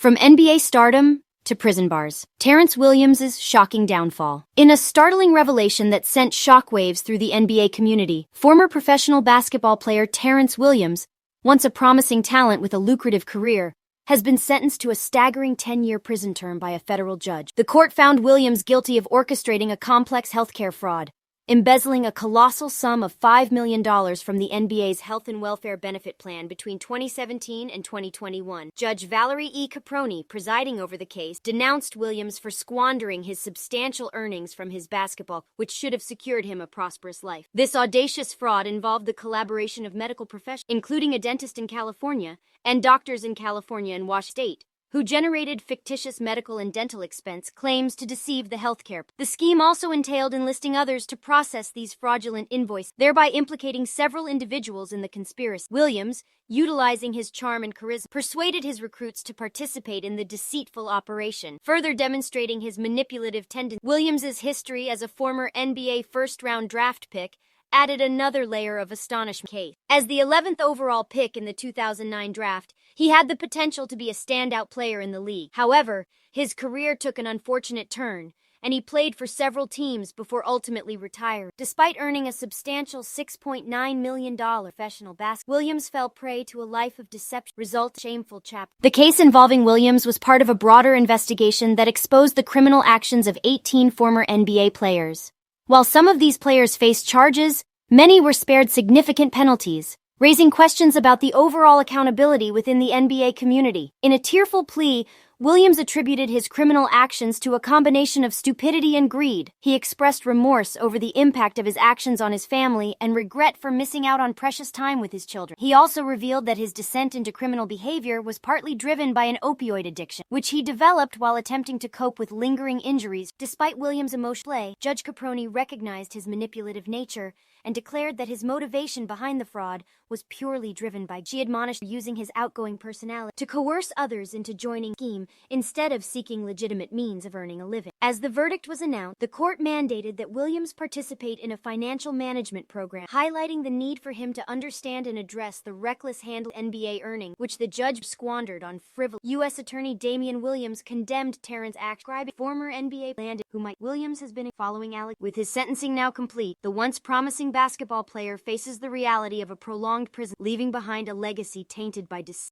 From NBA Stardom to prison bars, Terrence Williams' shocking downfall. In a startling revelation that sent shockwaves through the NBA community, former professional basketball player Terrence Williams, once a promising talent with a lucrative career, has been sentenced to a staggering 10-year prison term by a federal judge. The court found Williams guilty of orchestrating a complex healthcare fraud, embezzling a colossal sum of $5 million from the NBA's health and welfare benefit plan between 2017 and 2021. Judge Valerie E. Caproni, presiding over the case, denounced Williams for squandering his substantial earnings from his basketball, which should have secured him a prosperous life. This audacious fraud involved the collaboration of medical professionals, including a dentist in California, and doctors in California and Washington State, who generated fictitious medical and dental expense claims to deceive the healthcare. The scheme also entailed enlisting others to process these fraudulent invoices, thereby implicating several individuals in the conspiracy. Williams, utilizing his charm and charisma, persuaded his recruits to participate in the deceitful operation, further demonstrating his manipulative tendencies. Williams's history as a former NBA first-round draft pick added another layer of astonishment. As the 11th overall pick in the 2009 draft, he had the potential to be a standout player in the league. However, his career took an unfortunate turn, and he played for several teams before ultimately retiring. Despite earning a substantial $6.9 million professional basketball, Williams fell prey to a life of deception. Result: shameful chapter. The case involving Williams was part of a broader investigation that exposed the criminal actions of 18 former NBA players. While some of these players faced charges, many were spared significant penalties, raising questions about the overall accountability within the NBA community. In a tearful plea, Williams attributed his criminal actions to a combination of stupidity and greed. He expressed remorse over the impact of his actions on his family and regret for missing out on precious time with his children. He also revealed that his descent into criminal behavior was partly driven by an opioid addiction, which he developed while attempting to cope with lingering injuries. Despite Williams' emotional play, Judge Caproni recognized his manipulative nature and declared that his motivation behind the fraud was purely driven by. She admonished using his outgoing personality to coerce others into joining the scheme instead of seeking legitimate means of earning a living. As the verdict was announced, the court mandated that Williams participate in a financial management program, highlighting the need for him to understand and address the reckless handle NBA earnings, which the judge squandered on frivolous. U.S. Attorney Damian Williams condemned Terrence act, describing former NBA landed Williams has been following Alex. With his sentencing now complete, the once promising basketball player faces the reality of a prolonged prison, leaving behind a legacy tainted by deceit.